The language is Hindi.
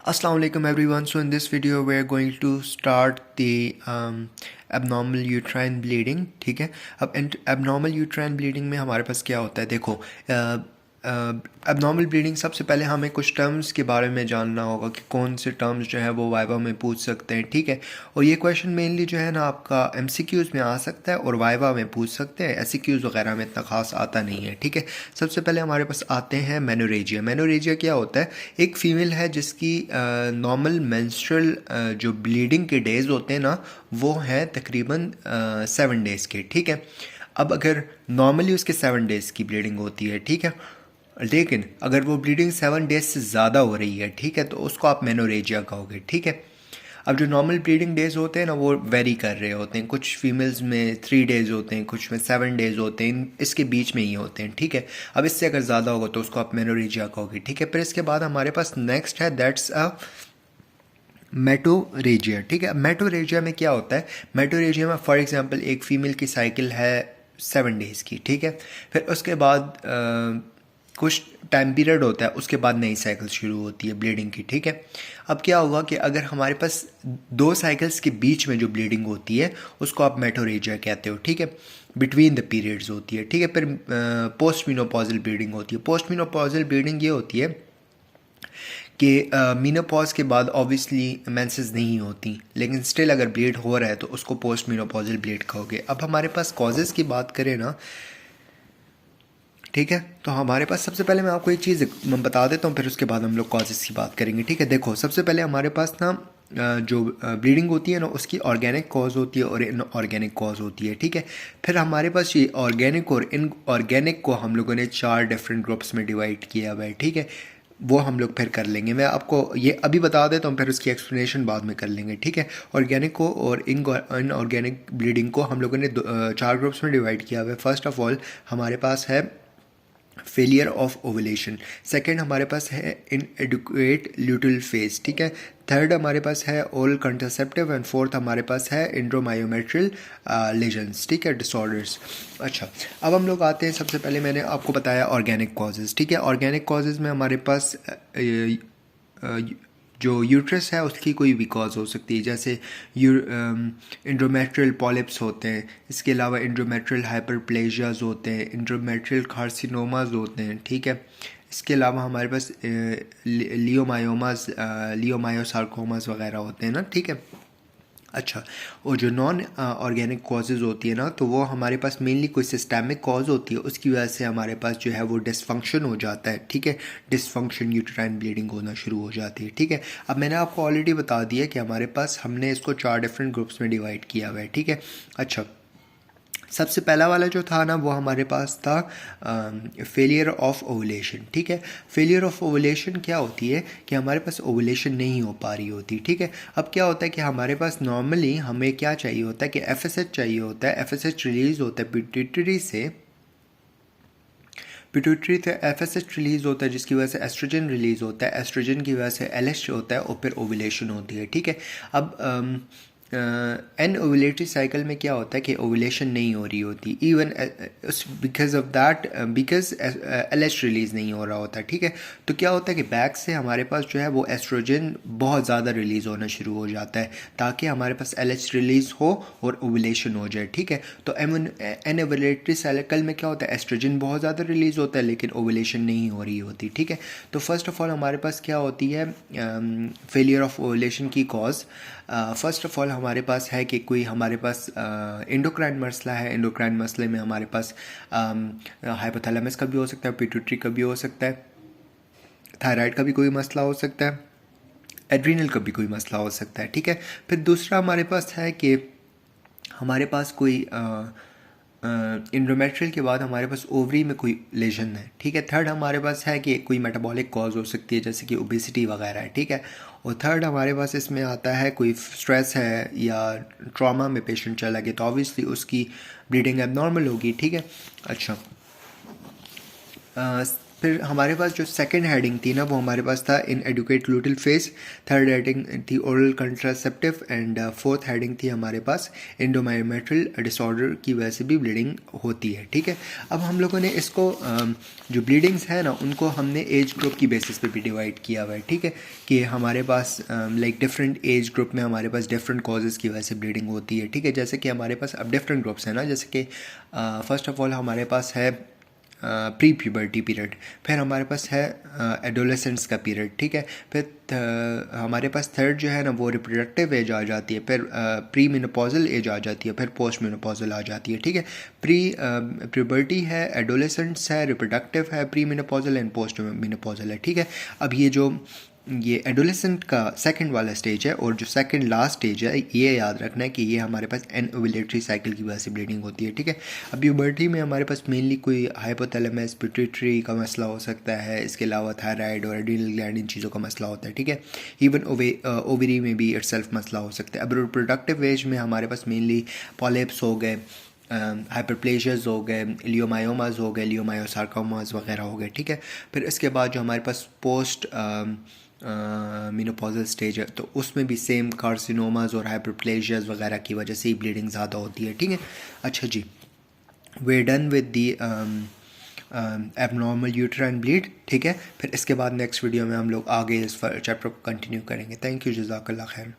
Assalamu alaikum everyone. So in this video we are going to start the abnormal uterine bleeding. ठीक है, अब abnormal uterine bleeding में हमारे पास क्या होता है, देखो abnormal bleeding सबसे पहले हमें कुछ टर्म्स के बारे में जानना होगा कि कौन से टर्म्स जो है वो वाइवा में पूछ सकते हैं. ठीक है, और ये क्वेश्चन मेनली जो है ना आपका MCQs में आ सकता है और वाइवा में पूछ सकते हैं. SCQs वगैरह में इतना खास आता नहीं है. ठीक है, सबसे पहले हमारे पास आते हैं मेनोरेजिया. मेनोरेजिया क्या होता है? एक फीमेल है जिसकी नॉर्मल मेंस्ट्रुअल जो ब्लीडिंग के डेज़ होते हैं ना वो हैं तकरीबन 7 डेज़ के. ठीक है, अब अगर नॉर्मली उसके 7 डेज़ की ब्लीडिंग होती है, ठीक है, लेकिन अगर वो ब्लीडिंग 7 डेज से ज़्यादा हो रही है, ठीक है, तो उसको आप मेनोरेजिया कहोगे. ठीक है, अब जो नॉर्मल ब्लीडिंग डेज़ होते हैं ना वो वेरी कर रहे होते हैं. कुछ फीमेल्स में 3 डेज़ होते हैं, कुछ में 7 डेज़ होते हैं, इसके बीच में ही होते हैं. ठीक है, अब इससे अगर ज़्यादा होगा तो उसको आप मेनोरेजिया कहोगे. ठीक है, फिर इसके बाद हमारे पास नेक्स्ट है, दैट्स अ मेटोरेजिया. ठीक है, मेटोरेजिया में क्या होता है? मेटोरेजिया में फॉर एग्जांपल एक फ़ीमेल की साइकिल है 7 डेज़ की. ठीक है, फिर उसके बाद कुछ टाइम पीरियड होता है, उसके बाद नई साइकिल शुरू होती है ब्लीडिंग की. ठीक है, अब क्या होगा कि अगर हमारे पास 2 साइकिल्स के बीच में जो ब्लीडिंग होती है उसको आप मेटोरेजिया कहते हो. ठीक है, बिटवीन द पीरियड्स होती है. ठीक है, फिर पोस्ट मीनोपॉजल ब्लीडिंग होती है. पोस्ट मीनोपॉजल ब्लीडिंग ये होती है कि मीनोपॉज के बाद ऑब्वियसली मेंसेस नहीं होती, लेकिन स्टिल अगर ब्लीड हो रहा है तो उसको पोस्ट मीनोपॉजल ब्लीड कहोगे. अब हमारे पास कॉजेज़ की बात करें ना, ठीक है, तो हमारे पास सबसे पहले मैं आपको एक चीज़ बता देता हूँ, फिर उसके बाद हम लोग कॉजेज़ की बात करेंगे. ठीक है, देखो सबसे पहले हमारे पास ना जो ब्लीडिंग होती है ना उसकी ऑर्गेनिक कॉज होती है और इनऑर्गेनिक कॉज होती है. ठीक है, फिर हमारे पास ये ऑर्गेनिक और इनऑर्गेनिक को हम लोगों ने 4 डिफरेंट ग्रुप्स में डिवाइड किया हुआ है. ठीक है, वो हम लोग फिर कर लेंगे. मैं आपको ये अभी बता देता हूँ, फिर उसकी एक्सप्लेनेशन बाद में कर लेंगे. ठीक है, ऑर्गेनिक को और इनऑर्गेनिक ब्लीडिंग को हम लोगों ने 4 ग्रुप्स में डिवाइड किया हुआ है. फर्स्ट ऑफ ऑल हमारे पास है फेलियर ऑफ ओवुलेशन. सेकेंड हमारे पास है इनएडुक्वेट ल्यूटल फेज. ठीक है, थर्ड हमारे पास है ओरल कंट्रासेप्टिव एंड फोर्थ हमारे पास है इंड्रोमायोमेट्रियल लेजन्स. ठीक है, डिसऑर्डर्स. अच्छा, अब हम लोग आते हैं, सबसे पहले मैंने आपको बताया ऑर्गेनिक कॉजेज़. ठीक है, ऑर्गेनिक कॉजेज़ में हमारे पास जो यूट्रस है उसकी कोई भी कॉज हो सकती है, जैसे इंड्रोमेट्रियल पॉलिप्स होते हैं, इसके अलावा इंड्रोमेट्रियल हाइपरप्लेजियाज होते हैं, इंड्रोमेट्रियल कार्सिनोमाज होते हैं. ठीक है, इसके अलावा हमारे पास लियोमायोमास लियोमायोसार्कोमास वगैरह होते हैं ना. ठीक है, अच्छा, और जो नॉन ऑर्गेनिक कॉजेज़ होती है ना तो वो हमारे पास मेनली कोई सिस्टेमिक कॉज होती है, उसकी वजह से हमारे पास जो है वो डिसफंक्शन हो जाता है. ठीक है, डिसफंक्शन यूट्राइन ब्लीडिंग होना शुरू हो जाती है. ठीक है, अब मैंने आपको ऑलरेडी बता दिया कि हमारे पास हमने इसको 4 डिफरेंट ग्रुप्स में डिवाइड किया हुआ है. ठीक है, अच्छा, सबसे पहला वाला जो था ना वो हमारे पास था फेलियर ऑफ ओवुलेशन. ठीक है, फेलियर ऑफ ओवुलेशन क्या होती है कि हमारे पास ओवुलेशन नहीं हो पा रही होती. ठीक है, अब क्या होता है कि हमारे पास नॉर्मली हमें क्या चाहिए होता है कि FSH चाहिए होता है. FSH रिलीज़ होता है पिट्यूटरी से, पिट्यूटरी से FSH रिलीज़ होता है जिसकी वजह से एस्ट्रोजन रिलीज़ होता है, एस्ट्रोजन की वजह से LH होता है और फिर ओवुलेशन होती है. ठीक है, अब एन ओवुलेटरी साइकिल में क्या होता है कि ओवुलेशन नहीं हो रही होती, even because of that, because LH release नहीं हो रहा होता. ठीक है, तो क्या होता है कि बैक से हमारे पास जो है वो एस्ट्रोजन बहुत ज़्यादा रिलीज़ होना शुरू हो जाता है ताकि हमारे पास LH रिलीज़ हो और ओवुलेशन हो जाए. ठीक है, तो एन ओवुलेटरी साइकिल में क्या होता है, एस्ट्रोजन बहुत ज़्यादा रिलीज़ होता है लेकिन ओवुलेशन नहीं हो रही होती. ठीक है, तो फर्स्ट ऑफ ऑल हमारे पास क्या होती है फेलियर ऑफ ओवुलेशन की कॉज. फर्स्ट ऑफ ऑल हमारे पास है कि कोई हमारे पास एंडोक्राइन मसला है. एंडोक्राइन मसले में हमारे पास हाइपोथैलेमस का भी हो सकता है, पिट्यूटरी का भी हो सकता है, थायराइड का भी कोई मसला हो सकता है, एड्रीनल का भी कोई मसला हो सकता है. ठीक है, फिर दूसरा हमारे पास है कि हमारे पास कोई इंडोमेट्रियल के बाद हमारे पास ओवरी में कोई लेजन है. ठीक है, थर्ड हमारे पास है कि कोई मेटाबॉलिक कॉज हो सकती है जैसे कि ओबेसिटी वगैरह है. ठीक है, और थर्ड हमारे पास इसमें आता है कोई स्ट्रेस है या ट्रॉमा में पेशेंट चला गया तो ऑब्वियसली उसकी ब्लीडिंग एबनॉर्मल होगी. ठीक है, अच्छा, फिर हमारे पास जो सेकंड हेडिंग थी ना वो हमारे पास था इन एडुकेट लूटिल फेस, थर्ड हेडिंग थी oral contraceptive and fourth heading थी हमारे पास इंडोमायोमेट्रियल डिसऑर्डर की वजह से भी ब्लीडिंग होती है। ठीक है, अब हम लोगों ने इसको जो ब्लीडिंग्स है ना उनको हमने एज ग्रुप की बेसिस पे भी डिवाइड किया हुआ है। ठीक है, कि हमारे पास लाइक डिफरेंट एज ग्रुप में हमारे पास डिफरेंट कॉजेज़ की वजह से ब्लीडिंग होती है। ठीक है, जैसे कि हमारे पास अब डिफरेंट ग्रुप्स हैं ना, जैसे कि फर्स्ट ऑफ ऑल हमारे पास है प्री प्यूबर्टी पीरियड, फिर हमारे पास है एडोलेसेंट्स का पीरियड। ठीक है, फिर हमारे पास थर्ड जो है ना वो रिप्रोडक्टिव एज आ जाती है, फिर प्री मेनोपॉजल एज आ जाती है, फिर पोस्ट मेनोपॉजल आ जाती है। ठीक है, प्री प्यूबर्टी है, एडोलेसेंट्स है, रिप्रोडक्टिव है, pre menopausal and post menopausal है। ठीक है, अब ये एडोलेसेंट का सेकंड वाला स्टेज है, और जो सेकंड लास्ट स्टेज है ये याद रखना है कि ये हमारे पास एनओव्यूलेटरी साइकिल की वजह से ब्लीडिंग होती है। ठीक है, अब प्यूबर्टी में हमारे पास मेनली कोई हाइपोथैलेमस पिट्यूटरी का मसला हो सकता है, इसके अलावा थायराइड और एड्रीनल ग्लैंड इन चीज़ों का मसला होता है। ठीक है, इवन ओवरी में भी इटसेल्फ मसला हो सकता है। अब रिप्रोडक्टिव एज में हमारे पास मेनली पॉलिप्स हो गए, हाइपरप्लेशियाज हो गए, लियोमायोमाज हो गए, लियोमायोसार्कोमाज वगैरह हो गए। ठीक है, फिर इसके बाद जो हमारे पास पोस्ट मेनोपॉजल स्टेज है तो उसमें भी सेम कार्सिनोमाज और हाइपरप्लेशियाज वगैरह की वजह से ही ब्लीडिंग ज़्यादा होती है। ठीक है, अच्छा जी, we done with the abnormal uterine bleed. ठीक है, फिर इसके बाद नेक्स्ट वीडियो में हम लोग आगे इस चैप्टर को कंटिन्यू करेंगे। थैंक यू, जज़ाकल्लाह खैर।